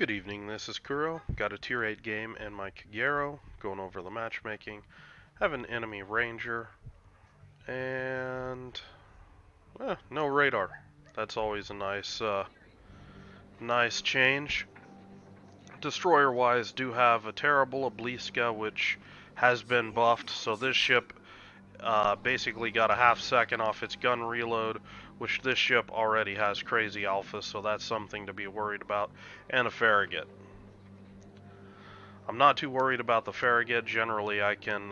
Good evening, this is Kuro. Got a tier 8 game and my Kagero, going over the matchmaking. Have an enemy ranger, and no radar. That's always a nice change. Destroyer-wise, do have a terrible Obliska, which has been buffed, so this ship basically got a half second off its gun reload, which this ship already has crazy alpha, so that's something to be worried about, and a Farragut. I'm not too worried about the Farragut. Generally, I can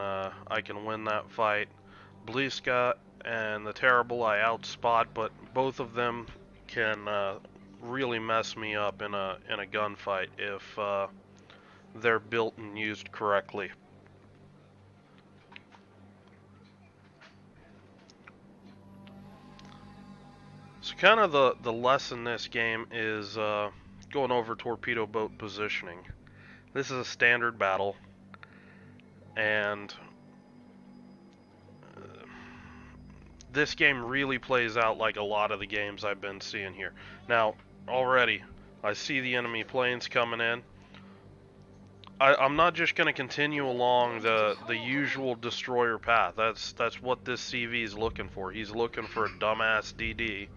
win that fight. Bliska and the Terrible I outspot, but both of them can really mess me up in a gunfight if they're built and used correctly. So kind of the lesson this game is going over torpedo boat positioning. This is a standard battle, and this game really plays out like a lot of the games I've been seeing here. Now, already, I see the enemy planes coming in. I'm not just going to continue along the usual destroyer path. That's what this CV is looking for. He's looking for a dumbass DD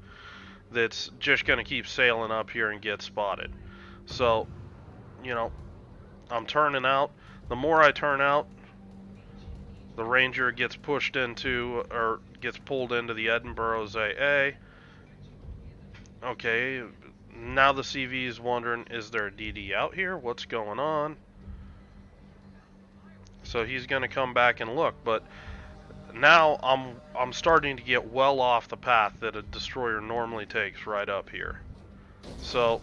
that's just going to keep sailing up here and get spotted. So, you know, I'm turning out. The more I turn out, the Ranger gets pushed into, or gets pulled into the Edinburgh's AA. Okay, now the CV is wondering, is there a DD out here? What's going on? So he's going to come back and look, but now I'm starting to get well off the path that a destroyer normally takes right up here. So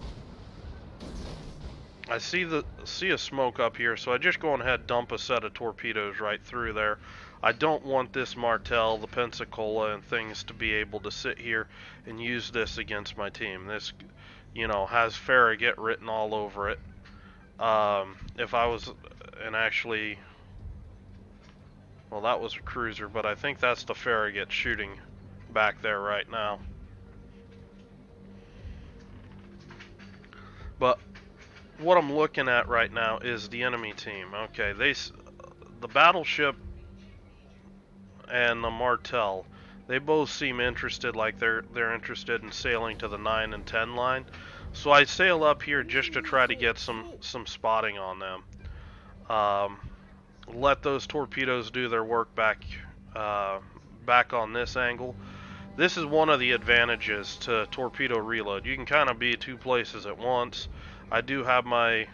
I see a smoke up here, so I just go ahead and dump a set of torpedoes right through there. I don't want this Martel, the Pensacola, and things to be able to sit here and use this against my team. This, has Farragut written all over it. If I was, and actually, well, that was a cruiser, but I think that's the Farragut shooting back there right now. But what I'm looking at right now is the enemy team. Okay, the battleship and the Martel, they both seem interested, like they're interested in sailing to the 9 and 10 line. So I sail up here just to try to get some spotting on them. Let those torpedoes do their work back on this angle. This is one of the advantages to torpedo reload. You can kind of be two places at once. I do have my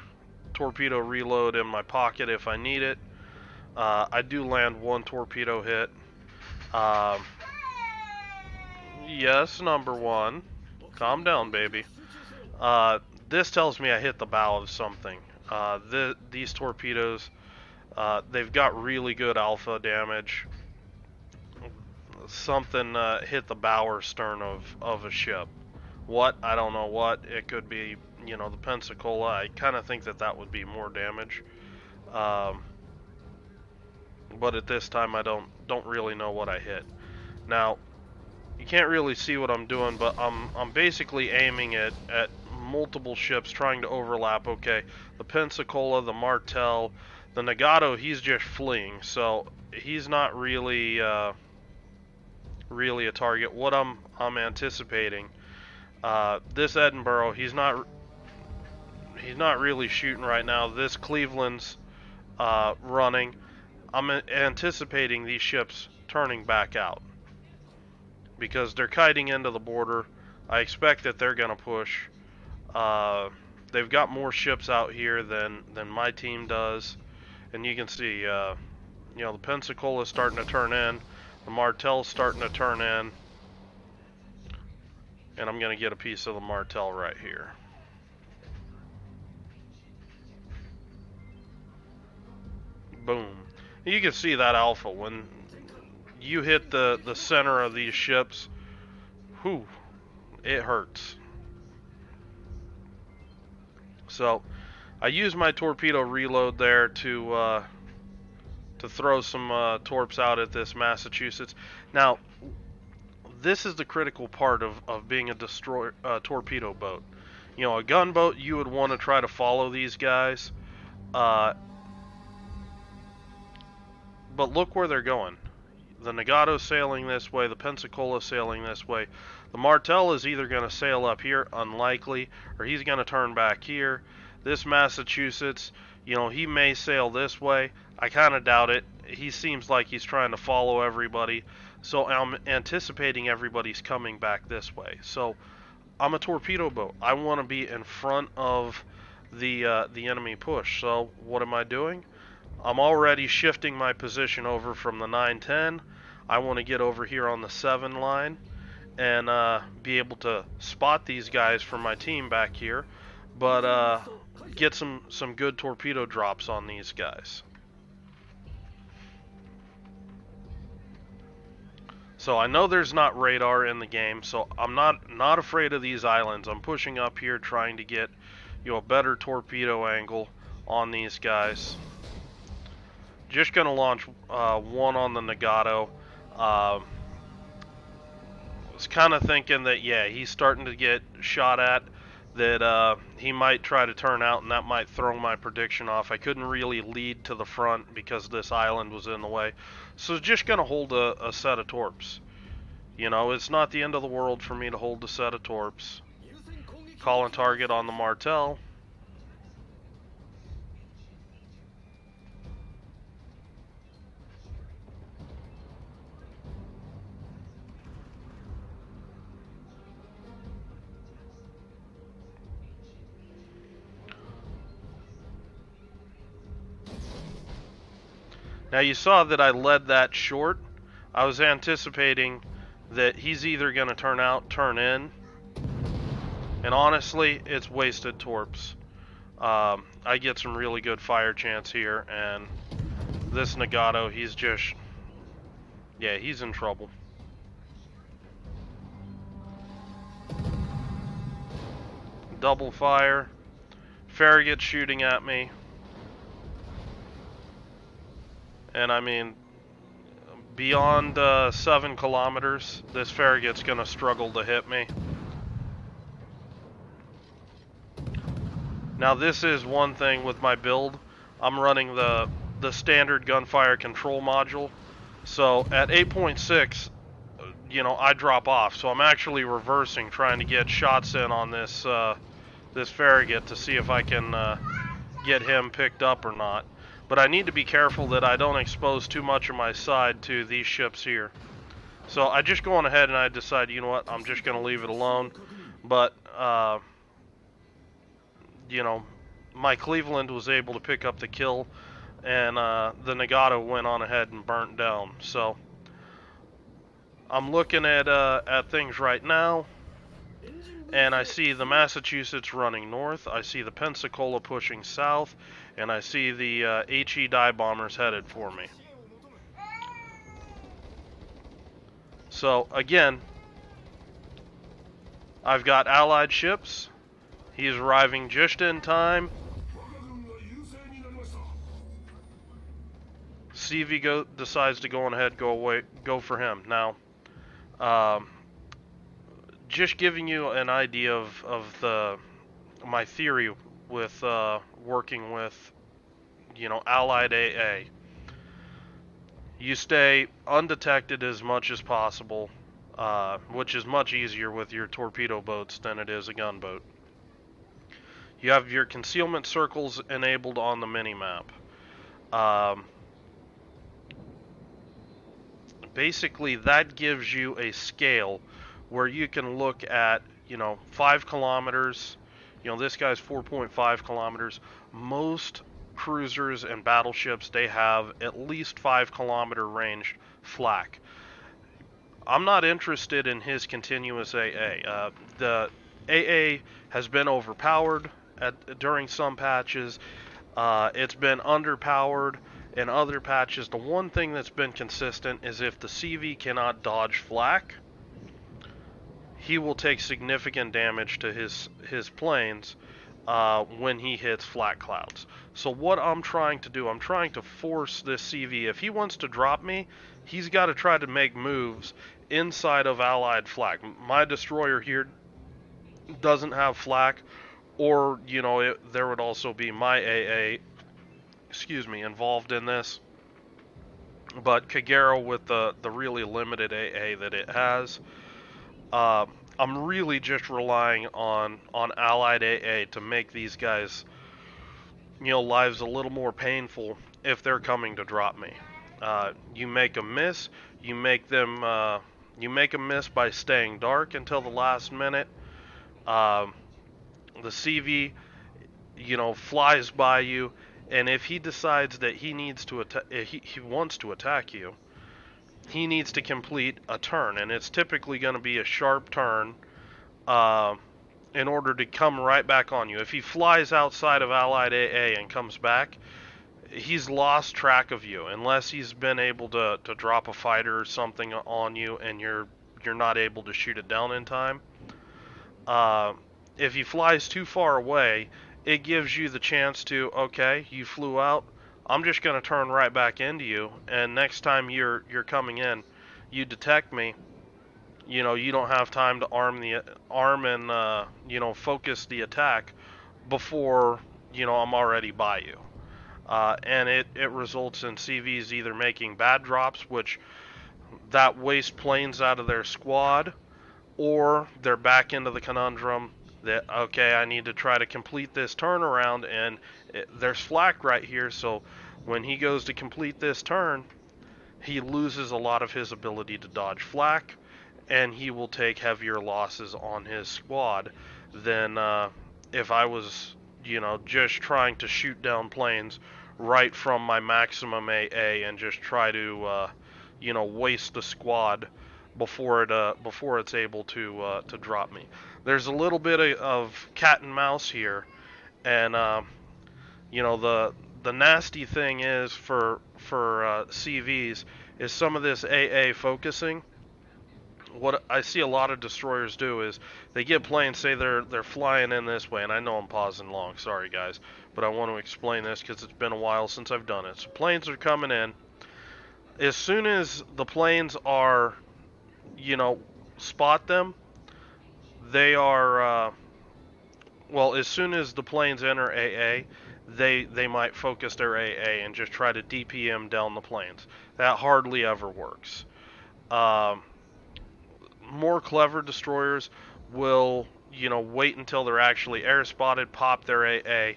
torpedo reload in my pocket if I need it. I do land one torpedo hit. Yes, number one. Calm down, baby. This tells me I hit the bow of something. These torpedoes, they've got really good alpha damage. Something hit the bow or stern of a ship. What? I don't know what. It could be, the Pensacola. I kind of think that would be more damage. But at this time, I don't really know what I hit. Now, you can't really see what I'm doing, but I'm basically aiming at multiple ships, trying to overlap. Okay, the Pensacola, the Martel, the Nagato, he's just fleeing, so he's not really really a target. What I'm anticipating, this Edinburgh, he's not really shooting right now. This Cleveland's running. I'm anticipating these ships turning back out because they're kiting into the border. I expect that they're going to push. They've got more ships out here than my team does, and you can see, the Pensacola is starting to turn in, the Martel's starting to turn in, and I'm going to get a piece of the Martel right here. Boom. You can see that alpha when you hit the center of these ships. Whew, it hurts. So I use my torpedo reload there to throw some torps out at this Massachusetts. Now, this is the critical part of being a torpedo boat. You know, a gunboat, you would want to try to follow these guys. But look where they're going. The Nagato's sailing this way, the Pensacola's sailing this way. The Martel is either going to sail up here, unlikely, or he's going to turn back here. This Massachusetts, you know, he may sail this way. I kind of doubt it. He seems like he's trying to follow everybody. So I'm anticipating everybody's coming back this way. So I'm a torpedo boat. I want to be in front of the enemy push. So what am I doing? I'm already shifting my position over from the 9-10. I want to get over here on the 7 line and be able to spot these guys from my team back here, but get some good torpedo drops on these guys. So I know there's not radar in the game, so I'm not afraid of these islands. I'm pushing up here trying to get, you know, a better torpedo angle on these guys. Just gonna launch one on the Nagato. Was kind of thinking that, yeah, he's starting to get shot at, that he might try to turn out, and that might throw my prediction off. I couldn't really lead to the front because this island was in the way. So just going to hold a set of torps. You know, it's not the end of the world for me to hold a set of torps. Calling target on the Martel. Now you saw that I led that short. I was anticipating that he's either going to turn out, turn in, and honestly, it's wasted torps. I get some really good fire chance here, and this Nagato, he's just, yeah, he's in trouble. Double fire. Farragut's shooting at me. And I mean, beyond 7 kilometers, this Farragut's going to struggle to hit me. Now this is one thing with my build. I'm running the standard gunfire control module. So at 8.6, you know, I drop off. So I'm actually reversing, trying to get shots in on this this Farragut to see if I can get him picked up or not. But I need to be careful that I don't expose too much of my side to these ships here. So I just go on ahead and I decide, you know what, I'm just going to leave it alone. But, you know, my Cleveland was able to pick up the kill, and the Nagato went on ahead and burnt down. So I'm looking at things right now, and I see the Massachusetts running north. I see the Pensacola pushing south, and I see the HE dive bombers headed for me. So again, I've got allied ships. He's arriving just in time. CV decides to go on ahead, go for him. Now, just giving you an idea of my theory with working with, you know, allied AA. You stay undetected as much as possible, which is much easier with your torpedo boats than it is a gunboat. You have your concealment circles enabled on the mini-map. Basically, that gives you a scale where you can look at, you know, 5 kilometers. You know, this guy's 4.5 kilometers. Most cruisers and battleships, they have at least 5 kilometer range flak. I'm not interested in his continuous AA. The AA has been overpowered during some patches. It's been underpowered in other patches. The one thing that's been consistent is if the CV cannot dodge flak, he will take significant damage to his planes when he hits flak clouds. So what I'm trying to do, I'm trying to force this CV. If he wants to drop me, he's got to try to make moves inside of allied flak. My destroyer here doesn't have flak. or there would also be my AA, excuse me, involved in this. But Kagero, with the really limited AA that it has, uh, I'm really just relying on allied AA to make these guys lives a little more painful if they're coming to drop me. You make a miss, you make them you make a miss by staying dark until the last minute. Um, the CV flies by you, and if he decides that he needs to he wants to attack you, he needs to complete a turn, and it's typically going to be a sharp turn uh, in order to come right back on you. If he flies outside of Allied AA and comes back, he's lost track of you unless he's been able to drop a fighter or something on you, and you're not able to shoot it down in time. Uh, if he flies too far away, it gives you the chance to, okay, you flew out. I'm just going to turn right back into you, and next time you're coming in, you detect me. You don't have time to arm and focus the attack before I'm already by you. And it results in CVs either making bad drops, which that waste planes out of their squad, or they're back into the conundrum that, okay, I need to try to complete this turnaround, and there's flak right here, so when he goes to complete this turn, he loses a lot of his ability to dodge flak, and he will take heavier losses on his squad than if I was, just trying to shoot down planes right from my maximum AA and just try to, waste the squad before it's able to drop me. There's a little bit of cat and mouse here, and the nasty thing is for CVs is some of this AA focusing. What I see a lot of destroyers do is they get planes, say they're flying in this way, and I know I'm pausing long, sorry guys, but I want to explain this because it's been a while since I've done it. So planes are coming in. As soon as the planes are, spot them, they are, well, as soon as the planes enter AA, they might focus their AA and just try to DPM down the planes. That hardly ever works. Um, More clever destroyers will, wait until they're actually air spotted, pop their AA,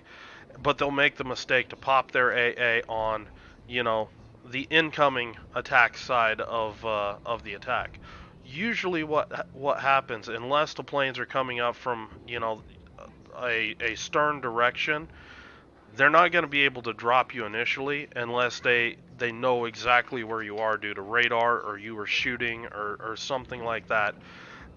but they'll make the mistake to pop their AA on, the incoming attack side of the attack. Usually, what happens, unless the planes are coming up from, a stern direction, they're not going to be able to drop you initially unless they know exactly where you are due to radar, or you were shooting, or something like that.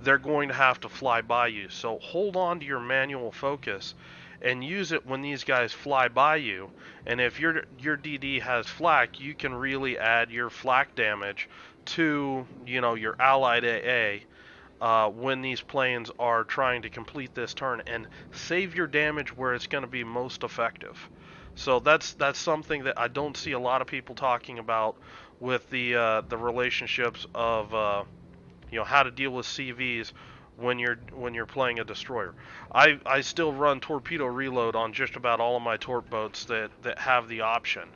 They're going to have to fly by you. So hold on to your manual focus and use it when these guys fly by you. And if your DD has flak, you can really add your flak damage to your allied AA when these planes are trying to complete this turn, and save your damage where it's going to be most effective. So that's something that I don't see a lot of people talking about with the relationships of how to deal with CVs when you're playing a destroyer. I still run torpedo reload on just about all of my torp boats that have the option,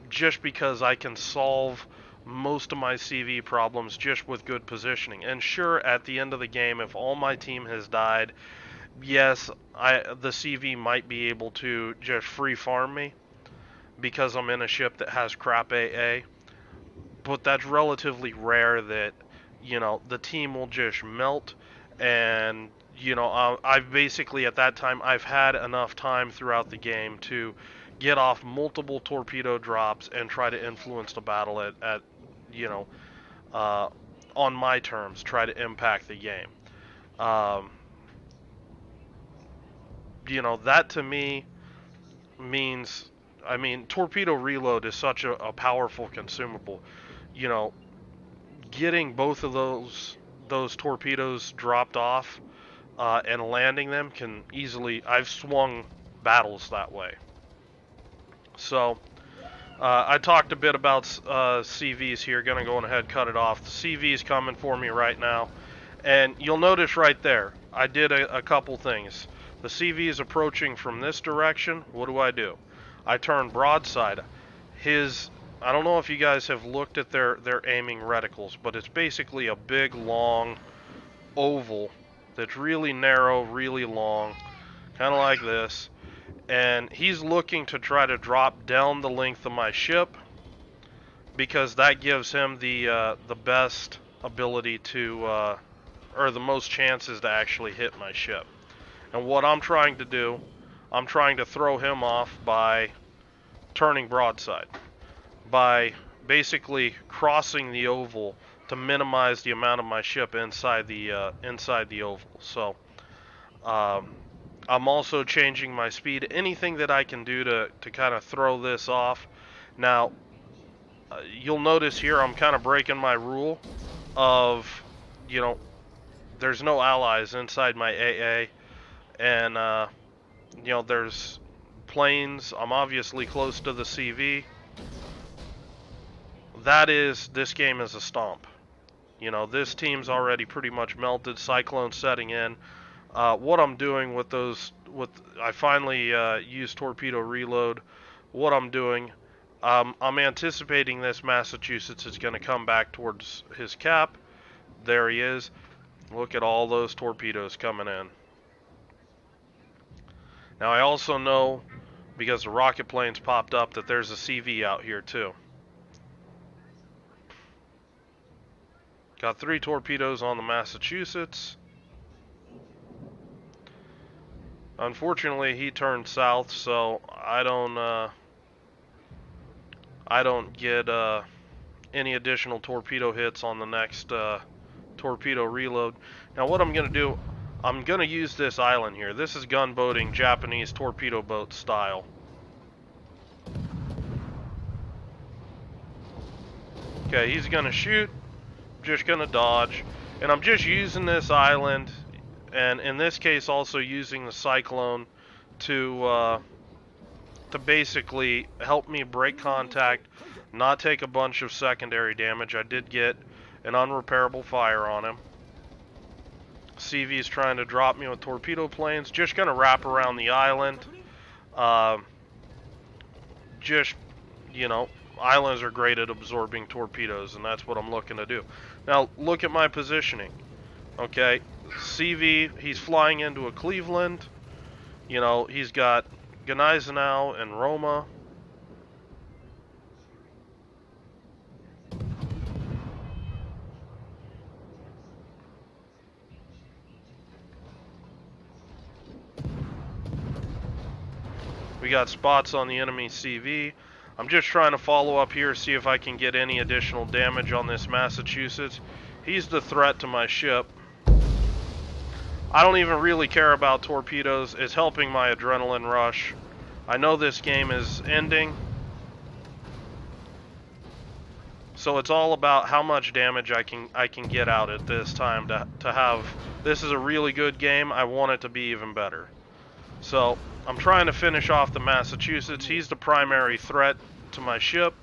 just because I can solve most of my CV problems just with good positioning. And sure, at the end of the game, if all my team has died, yes, the CV might be able to just free farm me because I'm in a ship that has crap AA, but that's relatively rare that the team will just melt. And I've basically, at that time, I've had enough time throughout the game to get off multiple torpedo drops and try to influence the battle at you know uh, on my terms, try to impact the game. um, that to me means, I mean, torpedo reload is such a powerful consumable. you know Getting both of those torpedoes dropped off and landing them can easily, I've swung battles that way. So I talked a bit about CVs here. Gonna go ahead and cut it off. The CV's coming for me right now, and you'll notice right there I did a couple things. The CV is approaching from this direction. What do? I turn broadside. I don't know if you guys have looked at their aiming reticles, but it's basically a big, long oval that's really narrow, really long, kind of like this. And he's looking to try to drop down the length of my ship because that gives him the best ability to, or the most chances to actually hit my ship. And what I'm trying to do, I'm trying to throw him off by turning broadside, by basically crossing the oval to minimize the amount of my ship inside the oval. So I'm also changing my speed. Anything that I can do to kind of throw this off. Now, you'll notice here I'm kind of breaking my rule of, you know, there's no allies inside my AA, and you know, there's planes. I'm obviously close to the CV. This game is a stomp. You know, this team's already pretty much melted. Cyclone setting in. What I'm doing with I finally used Torpedo Reload. What I'm doing, I'm anticipating this Massachusetts is going to come back towards his cap. There he is. Look at all those torpedoes coming in. Now I also know, because the rocket planes popped up, that there's a CV out here too. Got 3 torpedoes on the Massachusetts. Unfortunately, he turned south, so I don't get any additional torpedo hits on the next torpedo reload. Now what I'm going to do, I'm going to use this island here. This is gunboating Japanese torpedo boat style. Okay, he's going to shoot, just going to dodge, and I'm just using this island, and in this case also using the Cyclone to basically help me break contact, not take a bunch of secondary damage. I did get an unrepairable fire on him. CV's trying to drop me with torpedo planes. Just going to wrap around the island. Just, you know, islands are great at absorbing torpedoes, and that's what I'm looking to do. Now, look at my positioning. Okay, CV, he's flying into a Cleveland. You know, he's got Gneisenau and Roma. We got spots on the enemy CV. I'm just trying to follow up here, see if I can get any additional damage on this Massachusetts. He's the threat to my ship. I don't even really care about torpedoes. It's helping my adrenaline rush. I know this game is ending, so it's all about how much damage I can get out at this time to have. This is a really good game. I want it to be even better. So I'm trying to finish off the Massachusetts. He's the primary threat to my ship.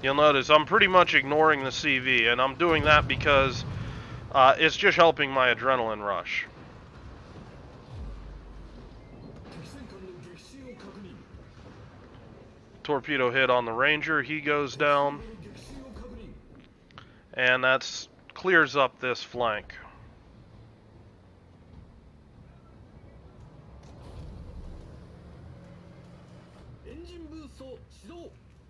You'll notice I'm pretty much ignoring the CV, and I'm doing that because it's just helping my adrenaline rush. Torpedo hit on the Ranger, he goes down, and that's clears up this flank.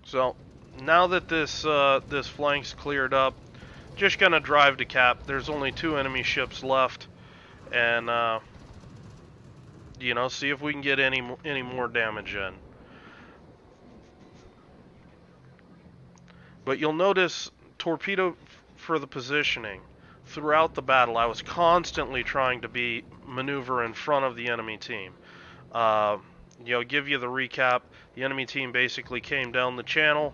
So now that this flank's cleared up, just gonna drive to cap. There's only 2 enemy ships left, and you know, see if we can get any more damage in. But you'll notice torpedo for the positioning. Throughout the battle, I was constantly trying to maneuver in front of the enemy team. You know, give you the recap. The enemy team basically came down the channel.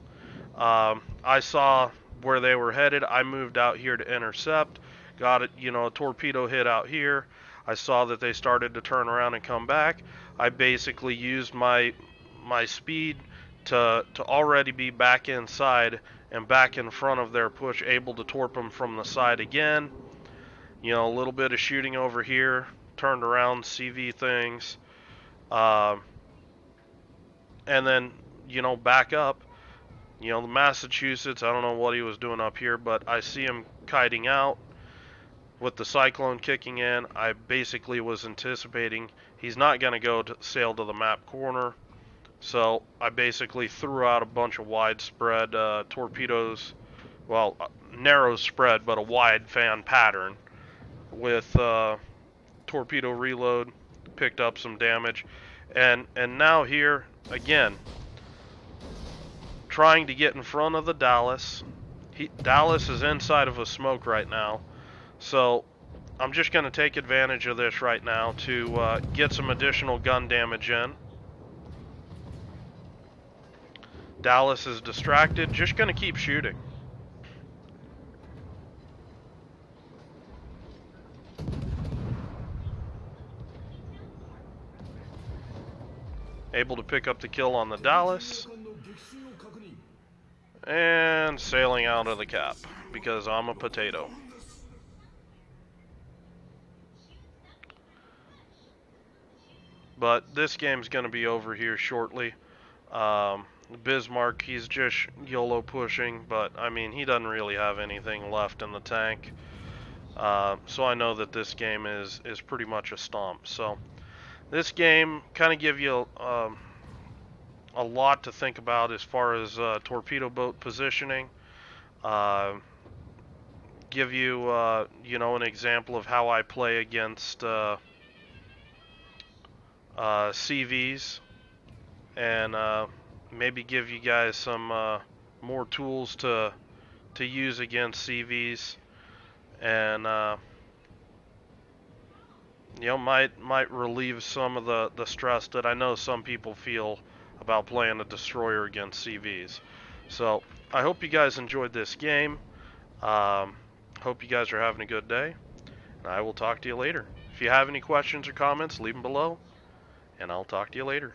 I saw where they were headed. I moved out here to intercept. got it, a torpedo hit out here. I saw that they started to turn around and come back. I basically used my speed to already be back inside and back in front of their push, able to torp them from the side again. A little bit of shooting over here, turned around, CV things, and then back up. The Massachusetts, I don't know what he was doing up here, but I see him kiting out with the cyclone kicking in. I basically was anticipating he's not going to go to sail to the map corner, so I basically threw out a bunch of widespread torpedoes, well, narrow spread, but a wide fan pattern with torpedo reload, picked up some damage, and now here again, trying to get in front of the Dallas. Dallas is inside of a smoke right now, so I'm just going to take advantage of this right now to get some additional gun damage in. Dallas is distracted, just going to keep shooting. Able to pick up the kill on the Dallas. And sailing out of the cap, because I'm a potato. But this game's going to be over here shortly. Bismarck, he's just YOLO pushing, but I mean, he doesn't really have anything left in the tank. So I know that this game is pretty much a stomp. So this game kind of give you a lot to think about as far as torpedo boat positioning. Give you an example of how I play against CVs, and maybe give you guys some more tools to use against CVs, and might relieve some of the stress that I know some people feel about playing a destroyer against CVs. So I hope you guys enjoyed this game. Hope you guys are having a good day, and I will talk to you later. If you have any questions or comments, leave them below, and I'll talk to you later.